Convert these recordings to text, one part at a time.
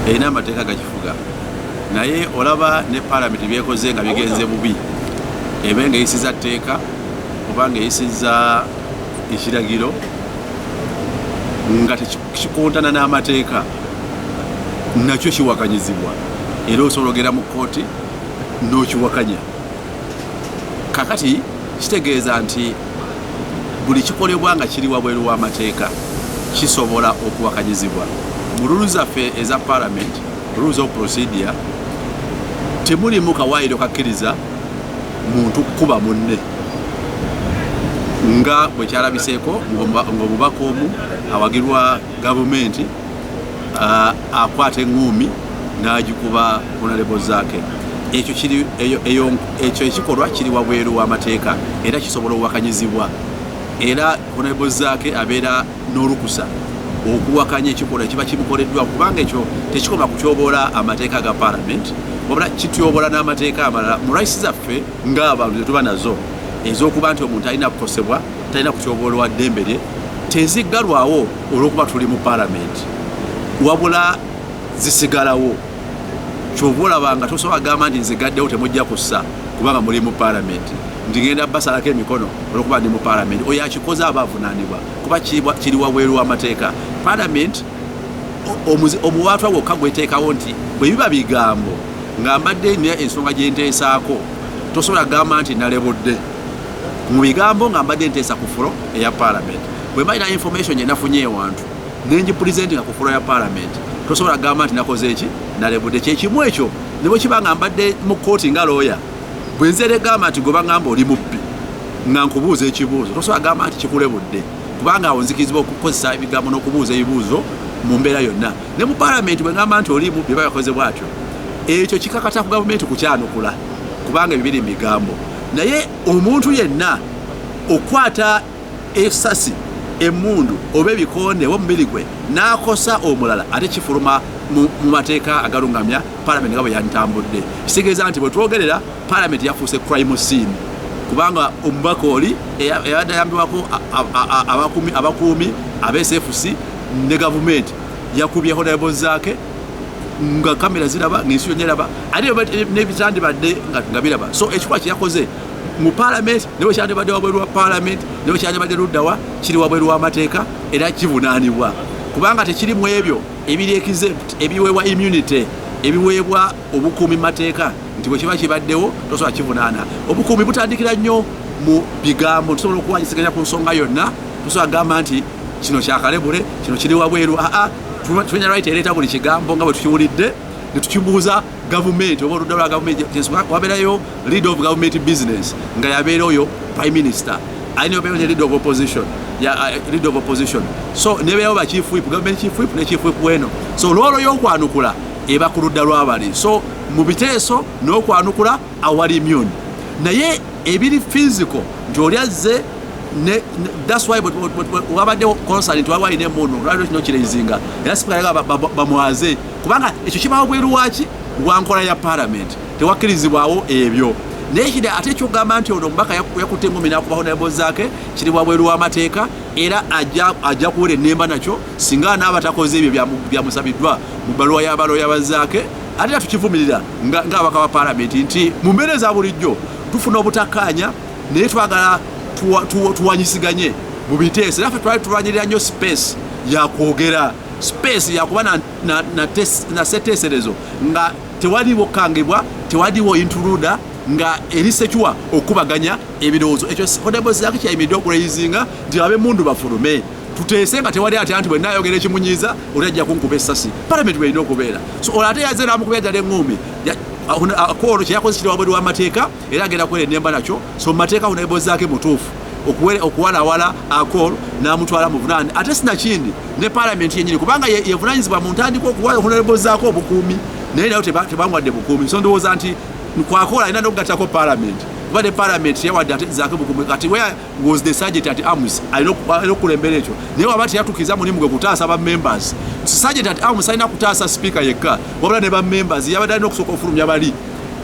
erina amateeka gakifuga naye olaba ne parliament byekoze nga bigenze bubi ebe nga eyisiza tteeka oba nga eyisiza ekiragiro nga tekikontana n'amateeka nakyo kiwakanyizibwa era osobola ogenda mu kkooti n'okiwakanya. Kakati kitegeeza nti buli kikolebwa nga kiri wabweru w'amateeka kisobola okuwakanyizibwa. Mu rules zaffe eza parliament, rules of procedure, temulimu kawaayiro kakkiriza muntu kuba munne nga bwe kyalabiseeko ng'omubaka omu awagirwa gavumenti akwata eŋŋuumi n'agikuba honorable zaake. Ekyo ekikolwa kiri wabweru w'amateeka era kisobola okuwakanyizibwa era honorable zaake abeera n'olukusa okuwakanya ekikolwa kiba kimukoleddwa kubanga ekyo tekikoma kutyoboola amateeka ga parliament wabula kityoboola n'amateeka amalala mu rights zaffe ng'abantu ze tuba nazo ez'okuba nti omuntu alina kukosebwa talina kutyoboolwa ddembe lye teziggalwawo olw'okuba tuli mu parliament wabula zisigalawo. Kyova olaba nga tosobola kugamba nti nzigaddewo temujja kussa kubanga muli mu parliament ndi ngenda basalako emikono olw'okuba ndi mu parliament oyo akikoze aba avunaanibwa kuba kiri wabweru w'amateeka. Parliament omuwaatwa wokka gweteekawo nti bwe biba bigambo nga mbadde nina ensonga gye nteesaako tosobola kugamba nti nalebodde mu bigambo nga mbadde nteesa ku fulo eya parliament. Bwe mba nina information gye nafunye ewantu nengipulizentinga ku fulo ya parliament tosobola kugamba nti nakoze eki nalebudde. Kyekimu ekyo ne bwe kiba nga mbadde mu kkooti nga looya bwe nzeera egamba nti goba ngamba oli mubbi nga nkubuuza ekibuuzo tosobola kugamba nti kikulebudde kubanga awo nzikirizibwa okukozesa ebigambo n'okubuuza ebibuuzo mu mbeera yonna. Ne mu parliament bwe ngamba nti oli mubbi bayakoze bwatyo ekyo kikakata ku gavumenti kukyanukula kubanga ebyo biri mu bigambo. Naye omuntu yenna okwata esasi emundu oba ebikonde oba omubiri gwe n'akosa omulala ate kifuluma mu mateeka agalungamya parliament nga bwe yantambudde. Kitegeeza nti bwe twogerera parliament yafuuse crime scene kubanga omubaka oli eyabadde ayambibwako abakuumi ab'SFC ne gavumenti yakubye honorable zaake nga kamera ziraba ng'ensi yonna eraba ate n'ebitandibadde nga biraba. So ekikuba kye yakoze mu parliament ne bwe kyandibadde wabweru wa parliament ne bwe kyandibadde luddawa kiri wabweru w'amateeka era kivunaanibwa kubanga tekirimu ebyo ebiri exempt ebiweebwa immunity ebiweebwa obukuumi mateeka nti bwe kiba kibaddewo tosobola kivunaana. Obukuumi butandikira nnyo mu bigambo tusobola okuwanyisiganya ku nsonga yonna tosobola kugamba nti kino kyakalebule kino kiri wabweru tulina right ereeta buli kigambo nga bwe tukiwulidde ne tukibuuza gavumenti oba oludda lwa gavumenti wabeerayo leader of government business nga yabeera oyo prime minister alina obeera ne leader of opposition so nebeerawo ba chief whip government chief whip ne chief whip weno so olwolwo y'okwanukula eba ku ludda lw'abali so mu biteeso n'okwanukula awali immune naye ebiri physical nti oli azze that's why wabadde concern nti waliwo alina emundu lwaliro kino kirezinga era sipikalaga bamwaze kubanga ekyo kibawo bweru waki lwankola ya parliament tewakkirizibwawo ebyo naye kiri ate ekyokugamba nti ono omubaka yakutte engumi n'akubaho honorable zaake kiri bwabweru w'amateeka era ajja kuwera ennemba nakyo singa naaba takoze ebyo byamusabiddwa mu bbaluwa y'abalooya bazaake ate era tukivumirira ng'abaka ba parliament nti mu mbeera eza bulijjo tufuna obutakkaanya naye twagala tuwanyisiganye mu biteeso era ffe twali tulwanyirira nnyo space yakwogera space yakuba na seteeserezo nga tewaliwo kangibwa tewaliwo intruder nga erisekiwa okubaganya ebirowoozo ekyo honorable zaake kyayimiridde okuleyizinga nti ab'emundu bafulume tuteese nga tewali ati anti bwe nnaayogera ekimunyiiza oli ajja kunkuba essasi parliament bwelina okubeera so olwo ate yazze n'amukubya ddala eŋŋumi akolo kyeyakoze kiri wabweru w'amateeka era agenda kuwera ennemba nakyo so mu mateeka honorable zaake mutuufu okuwalawala akolo n'amutwala mu bunaani ate sinakindi ne parliament yennyini kubanga yevunaanyizibwa mu ntandika okuwa honorable zaake obukuumi naye nayo tebamuwadde bukuumi so ndowooza nti kwakola alina n'okugattako parliament kuba ne parliament yawadde ate zaake bukuumi kati where was the sergeant at arms alina okukulembera ekyo naye waba teyatukiza mulimu gwe kutaasa ba members sergeant at arms alina kutaasa speaker yekka wabula ne ba members yabadde alina okusooka okufulumya bali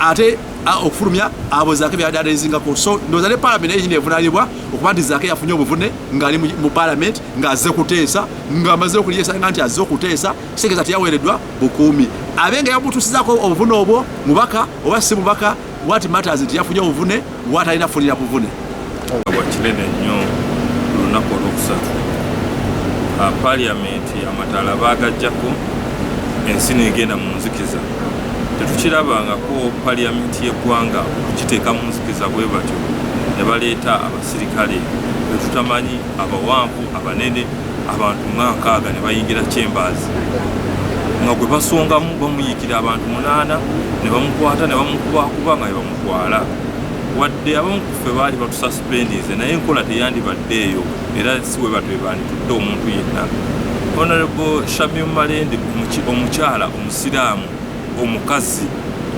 ate okufulumya abo Zaake byadadezingako. So ndoza ne parliament eyine evunalibwa okuba nti Zaake yafunye obuvune ngali mu parliament ngaze kuteesa ngamaze okuliyesa nganti azze okuteesa segeza tiyawereddwa bukuumi abenga yabutusizako obuvune obwo mubaka oba si mubaka what matters nti yafunye obuvune what alina funira buvune kinene nnyo lunaku olwokusatu parliament amataala bagajjako ensi negenda mu nzikiza tetukirabangako parliament y'eggwanga okukiteeka mu nzikiza bwe batyo ne baleeta abasirikale betutamanyi abawanvu abanene abantu nga 6 ne bayingira chambers nga gwe basongamu bamuyiikira abantu 8 ne bamukwata ne bamukubakuba nga bamutwala wadde abamu kuffe baali batususpendize naye enkola teyandibaddeeyo era siwe batwebanitudde omuntu yenna. Honorable Shamim Malende omukyala omusiraamu omukazi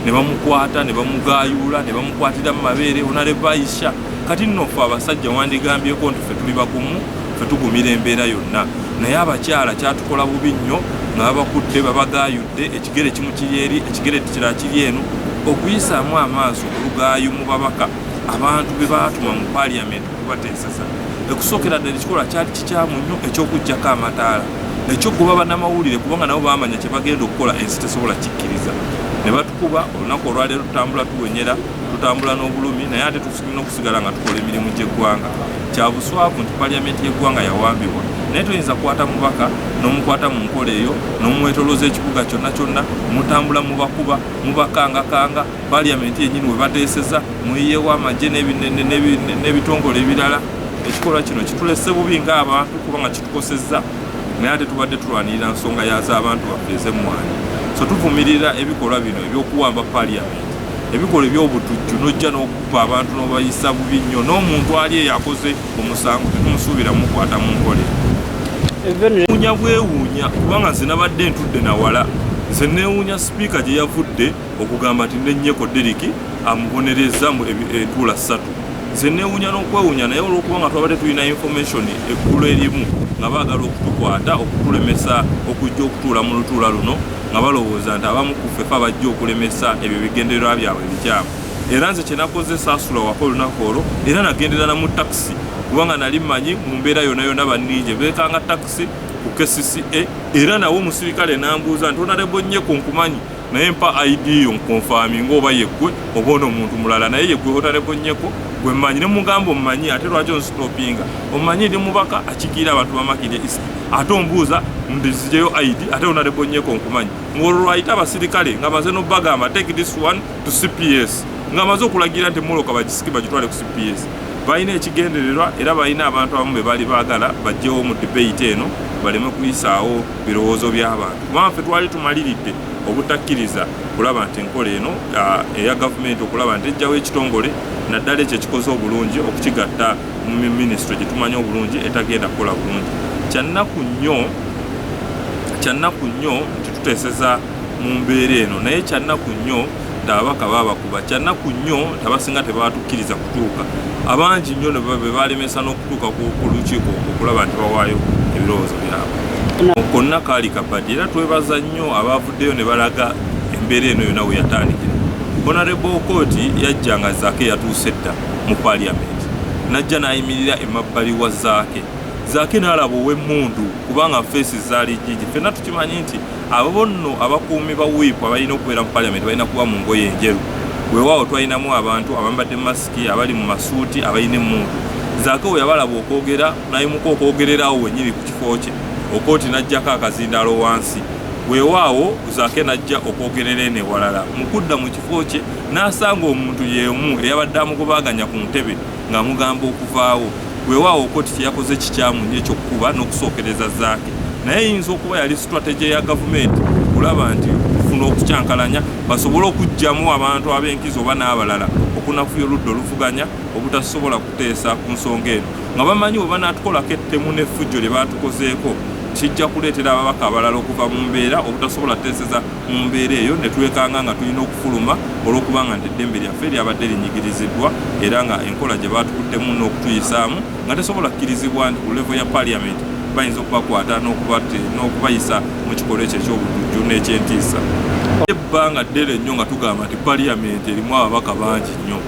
ne bamukwata ne bamugayula ne bamukwatira mu mabeere. Honorable Aisha kati nno ffe abasajja wandigambyeko nti ffe tuli bagumu ffe tugumira embeera yonna naye abakyala kyatukola bubi nnyo nga babakudde babagayudde ekigere kimu kiri eri ekigere kirala kiri eno okuyisaamu amaaso olugayo mu babaka abantu be baatuma mu parliament okubateeseza. Okusookera ddala ekikola kyali kikyamu nnyo eky'okuggyako amataala ekyokuba bannamawulire kubanga nabo baamanya kye bagenda okukola ensi tesobola kikkiriza ne batukuba olunaku olwaleero tutambula tuwenyera tutambula n'obulumi naye ate tusigina okusigala nga tukola emirimu gy'eggwanga. Kya buswavu nti parliament y'eggwanga yawambibwa naye toyinza kukwata mubaka n'omukwata mu nkola eyo n'omwetolooza ekibuga kyonna kyonna mutambula mubakuba mubakangakanga parliament yennyini we bateeseza muyiyewo amagye n'ebitongole ebirala. Ekikolwa kino kitulese bubi ng'abantu kubanga kitukosezza naye ate tubadde tulwanirira nsonga yaz'abantu baffe ez'emmwanyi. So tuvumirira ebikolwa bino ebyokuwamba parliament ebikolwa eby'obutujju n'ojja n'okuba abantu n'obayisa bubi nnyo n'omuntu ali eyakoze omusango tetumusuubira mukwata mu nkole. Wuunya bwewuunya kubanga nze nabadde ntudde nawala nze neewuunya sipiika gye yavudde okugamba nti nennyeko Deriki amubonereza mu entuula 3. Nze neewuunya n'okwewuunya naye olw'okuba nga twabadde tulina information eggulu erimu nga baagala okutukwata okutulemesa okujja okutuula mu lutuula luno nga balowooza nti abamu ku ffe bajja okulemesa ebyo bigendererwa byabwe ebikyamu. Era nze kye nakoze saasula wako olunaku olwo era nagendera na mu takisi kubanga nali mmanyi mu mbeera yonna yonna banninje beekanga takisi ku KCCA era nawo omusirikale nambuuza nti Honorable Nnyeko nkumanyi naye mpa ID yo nkonfaaminga oba yeggwe oba ono omuntu mulala naye yeggwe Honorable Nnyeko gwe mmanyi ne mugamba omumanyi ate lwaki onstopinga omumanyi ndi mubaka akikiira abantu bamakire isi ate ombuuza ndizijeyo ID ate Honorable Nnyeko nkumanyi ng'olwo lwayita abasirikale nga maze n'obagamba take this one to CPS nga maze okulagira nti muloka bagisiki bagitwale ku CPS. Balina ekigendererwa era balina abantu abamu be bali baagala bajjewo mu debate eno baleme kuyisaawo birowoozo by'abantu kubanga ffe twali tumaliridde obutakkiriza kulaba nti enkola eno eya gavumenti okulaba nti ejjawo ekitongole naddala ekyo ekikoze obulungi okukigatta mu minisitule gye tumanyi obulungi etagenda kukola bulungi. Kyannaku nnyo nti tuteeseza mu mbeera eno naye kyannaku nnyo nti ababaka baabakuba kyannaku nnyo nti abasinga tebatukkiriza kutuuka abangi nnyo ne balemesa n'okutuuka ku lukiiko okulaba nti bawaayo ebirowoozo byabwe. Konna kaali kabadde era twebaza nnyo abaavuddeyo ne balaga embeera eno yonna we yatandikira. Honorable Court yajja nga Zaake yatuuse dda mu parliament najja n'ayimirira emabbali wa Zaake n'alaba ow'emmundu kubanga feesi zaali jjiji. Ffenna tukimanyi nti abo nno abakuumi ba whip abalina okubeera mu parliament balina kuba mu ngoye enjeru weewaawo twalinamu abantu abambadde masiki abali mu masuuti abalina emmundu. Zaake we yabalaba okwogera nayimuka okwogererawo wennyini ku kifo kye Okooti najjako akazindaalo wansi weewaawo Zaake najja okwogerera eno ewalala mu kudda mu kifo kye n'asanga omuntu yeemu eyabadde amugobaganya ku ntebe ng'amugamba okuvaawo. Weewaawo Okooti kyeyakoze kikyamu nnyo ekyokukuba n'okusookereza Zaake naye eyinza okuba yali strategy ya gavumenti kulaba nti kufuna okukyankalanya basobole okuggyamu abantu ab'enkizo oba n'abalala okunafuya oludda oluvuganya obutasobola kuteesa ku nsonga eno nga bamanyi oba naatukolako ettemu n'effujjo lye baatukozeeko kijja kuleetera ababaka abalala okuva mu mbeera obutasobola teeseza mu mbeera eyo ne twekanga nga tulina okufuluma olw'okubanga nti eddembe lyaffe lyabadde linyigiriziddwa era nga enkola gye baatukuddemu n'okutuyisaamu nga tesobola kkirizibwa nti ku levo ya parliament bayinza okubakwata n'okubayisa mu kikolwa ekyo eky'obutujju n'ekyentiisa. Ebbanga ddere nnyo nga tugamba nti paliyamenti erimu ababaka bangi nnyo,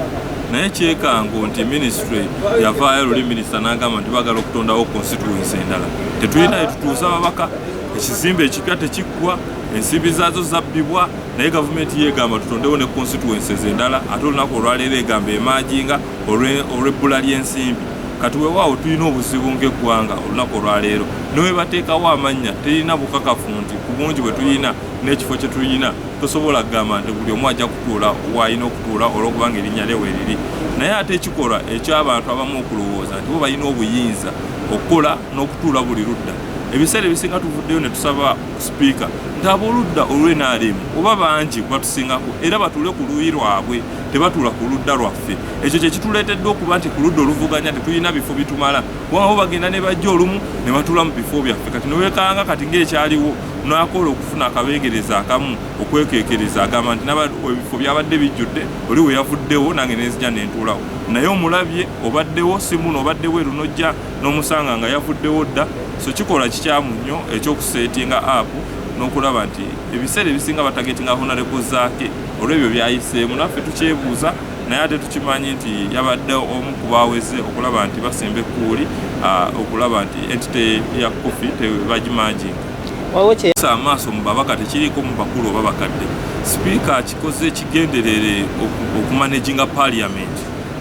naye kyekango nti minisitule yavaayo luli minisita n'agamba nti bagala okutondawo constituency endala. Tetulina etutuuza ababaka, ekizimbe ekipya tekiggwa, ensimbi zaazo zabbibwa, naye gavumenti yeegamba tutondewo ne constituencies endala, ate olunaku olwaleero egamba emaajinga olw'ebbula ly'ensimbi. Kati weewaawo tulina obuzibu ng'eggwanga olunaku olwaleero, newe bateekawo amannya terina bukakafu nti ku bungi bwe tulina n'ekifo kye tulina tosobola kugamba nti buli omu ajja kutuula w'alina okutuula olw'okubanga erinnya lye weeriri. Naye ate ekikolwa eky'abantu abamu okulowooza nti bo balina obuyinza okukola n'okutuula buli ludda. Ebiseera ebisinga tuvuddeyo ne tusaba sipiika nti ab'oludda olw'NRM oba bangi batusingako era batuule ku luuyi lwabwe, tebatuula ku ludda lwaffe. Ekyo kye kituleetedde okuba nti ku ludda oluvuganya tetulina bifo bitumala, kubanga bo bagenda ne bajja olumu ne batuula mu bifo byaffe. Kati ne weekanga kati ng'ekyaliwo n'akola okufuna akabengereza akamu okwekeekereza agamba nti ebifo byabadde bijjudde, oli we yavuddewo nange nenzija nentuulawo. Naye omulabye obaddewo simuno obaddewo erunojja n'omusanga nga yavuddewo dda. So kikola kikyamu nnyo ekyokuseetinga apu n'okulaba nti ebiseera ebisinga batagetinga honorable zaake olw'ebyo byayiseemu. Naffe tukyebuuza naye ate tukimanyi nti yabadde omu ku baaweze okulaba nti basemba ekkuuli, okulaba nti entite ya kofi tebagimanjinga. Amaaso mu babaka tekiriiko mu bakulu oba bakadde. Sipiika kikoze kigenderere okumanaginga parliament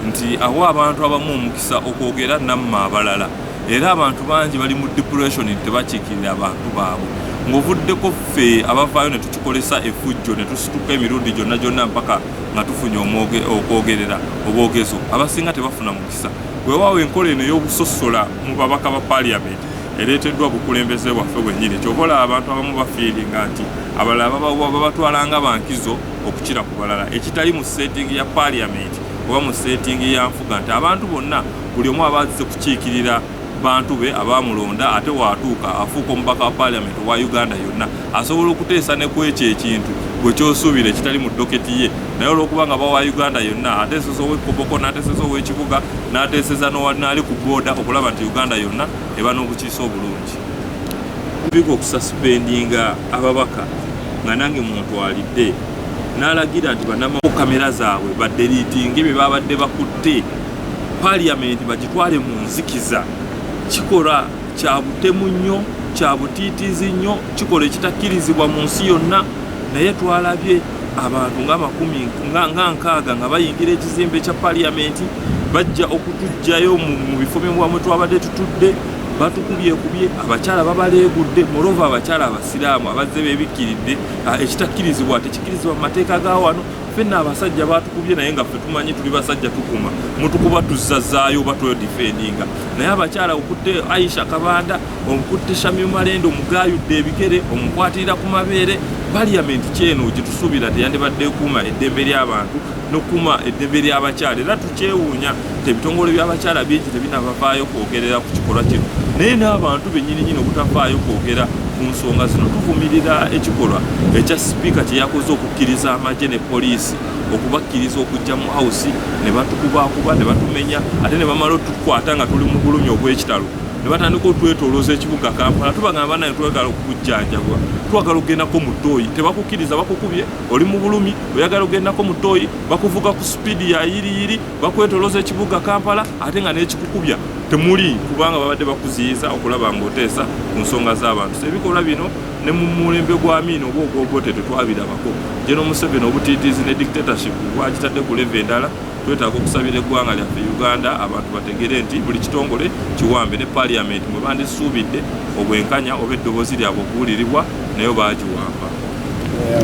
nti awa abantu abamu omukisa okwogera namma abalala, era abantu bangi bali mu depression tebakiikirira abantu baabwe. Ng'ovuddeko ffe abavaayo ne tukikolesa effujjo ne tusituka emirundi gyonna mpaka nga tufunye okwogerera obwogezo, abasinga tebafuna mukisa. Weewaawo enkola eno ey'obusosola mu babaka ba parliament ereeteddwa bukulembeze bwaffe bwennyini. Kyobola abantu abamu bafiiringa nti abalala babatwalanga bankizo okukira ku balala, ekitali mu setting ya parliament oba mu setting ya nfuga nti abantu bonna buli omu abazize kukiikirira bantu be abamulonda, ate waatuuka afuuka omubaka wa parliament wa Uganda yonna asobola okuteesa ne ku ekyo ekintu gwe kyosuubira ekitali mu doketi ye. Naye olw'okubanga bawa Uganda yonna ateeseza ow'Ekoboko n'ateeseza ow'ekibuga n'ateeseza n'ali ku booda okulaba nti Uganda yonna eba n'obukiisa obulungi. Biga okususpendinga ababaka nga nange muntwalidde n'alagira nti banamawo kamera zaabwe baderiitinge bye babadde bakutte, parliament bagitwale mu nzikiza. Kikola kya butemu nnyo, kya butiitiizi nnyo, kikola ekitakkirizibwa mu nsi yonna. Naye twalabye abantu nga 60 nga bayingira ekizimbe kya parliament bajja okutuggyayo mu bifo bye twabadde tutudde, batukubyekubye, abakyala babaleegudde, morova abakyala abasiraamu abazze beebikkiridde. Ekitakkirizibwa tekikkirizibwa mu mateeka ga wano. Ffenna abasajja batukubye naye nga ffe tumanyi tuli basajja tukuma, mutukuba tuzzazaayo oba twedifendinga. Naye abakyala okutte Aisha Kabanda, omukutte Shamim Malende, omugayudde ebigere, omukwatirira ku mabeere. Parliament kyeno gyetusuubira teyandibadde ekuuma eddembe ly'abantu n'okuuma eddembe ly'abakyala. Era tukyewuunya ebitongole by'abakyala bingi tebinabavaayo kwogerera ku kikolwa kino, naye n'abantu bennyini obutavaayo kwogera ku nsonga zino. Tuvumirira ekikolwa ekya sipiika kye yakoze okukkiriza amagye ne poliisi okubakkiriza okujja mu house ne batukubakuba ne batumenya, ate ne bamala otukwata nga tuli mu bulumi obw'ekitalo ne batandika otwetolooza ekibuga Kampala. Tubagamba naye twagala okujjanjabwa, twagala ogendako mu ttooyi, tebakukkiriza, bakukubye, oli mu bulumi, oyagala ogendako mu ttooyi, bakuvuga ku sipiidi ya yiriyiri, bakwetolooza ekibuga Kampala, ate nga n'ekikukubya temuli, kubanga babadde bakuziyiza okulaba ng'oteesa ku nsonga z'abantu. So ebikolwa bino ne mu mulembe gwa Amini oba ogw'Obote tetwabirabako. General Museveni obutiitiizi ne dictatorship bwagitadde ku leve endala. Twetaaga okusabira eggwanga lyaffe Uganda abantu bategere nti buli kitongole kiwambe, ne parliament mwe bandisuubidde obwenkanya oba eddoboozi lyabwe okuwulirirwa nayo baagiwamba.